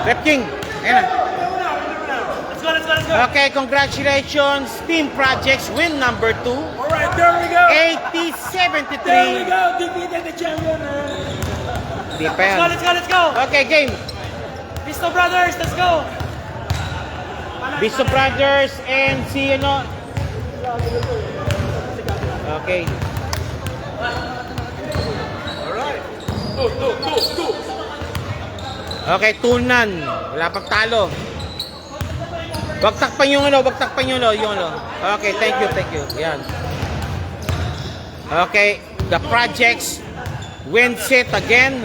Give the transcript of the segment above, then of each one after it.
Rep King. Ayan na. Let's go. Okay, congratulations. Team Projects win number 2. Alright, there we go. 80-73. There we go. Defeated the champion. Di pa yan. Let's go. Okay, game. Visto Brothers, let's go. Visto Brothers and si ano. Okay. Alright. Go. Okay, tunan. Wala pang talo. Wag takpan yung ano, yung ano. Okay, thank you. Yan. Okay, the Projects wins it again.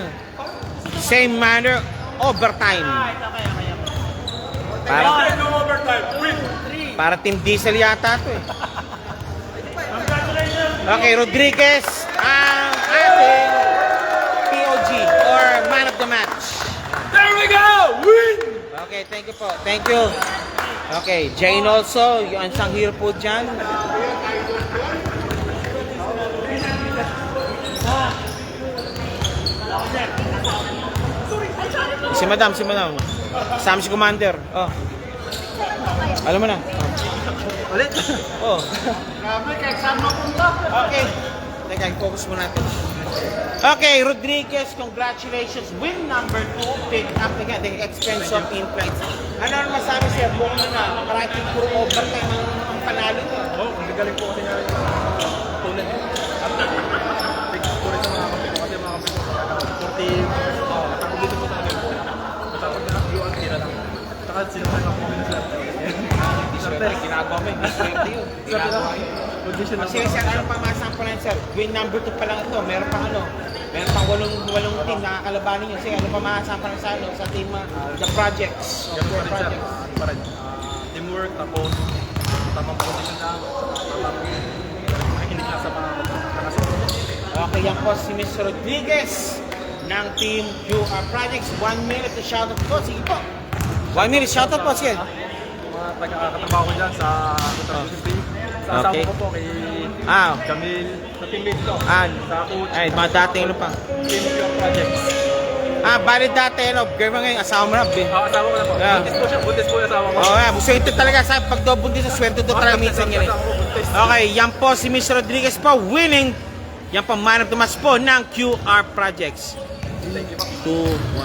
Same manner, overtime. Para Team Diesel yata to eh. Okay, Rodriguez ang ating POG or man of the match. There we go. Win. Okay, thank you po. Thank you. Okay, Jane also, yung ansang hero po dyan. Si Madam. Kasama si Commander. Oh. Alam mo na. Ulit. Oh. Grabe, kahit saan mapunta. Okay. Teka, focus mo natin. Okay, Rodriguez, congratulations. Win number 2. Pick up again the expense of implants. Ano naman masabi siya? Buong na parating puro overtime ang panalo niya. Oo, nagagaling po kasi nga yung tulad niya. Big score sa mga kampi ko kasi mga kampi ko. 40, natapos dito po sa akin. Natapos na yung tira lang. Saka sila sa mga kampi na sila. Siyempre, ginagawa mo yung swerte yun. Ginagawa yun. Condition lang. Kasi sir, ano pang masampulan sir? Win number 2 pa lang ito. Meron pang ano? Meron pang walong team na kakalabanin nyo. Sige, ano pa masampulan sa ano? Sa team, the projects. Yan po rin sir. Ano pa rin? Teamwork, tapos tamang condition lang. Tamang makikinig lang sa mga nakasusunod. Okay, yan po si Mr. Rodriguez ng Team QR Projects. 1 minute to shoutout po. Sige po. 1 minute shoutout po. Sige. Mga taga-katrabaho ko dyan sa Contribution Team. Sa asawa Okay. ko po kay Jamil, sa teammate ko. Sa coach. Ay, mga dating ano pa. Team Pure Projects. Bali dati, ano, girlfriend ngayon, asawa mo na, Asawa ko na po. Yeah. Buntis po yung asawa ko. gusto ito talaga sa pag buntis sa swerte ito talaga minsan yan eh. Okay, yan po si Mr. Rodriguez po, winning. Yan po, man of the match po ng QR Projects. 2-1.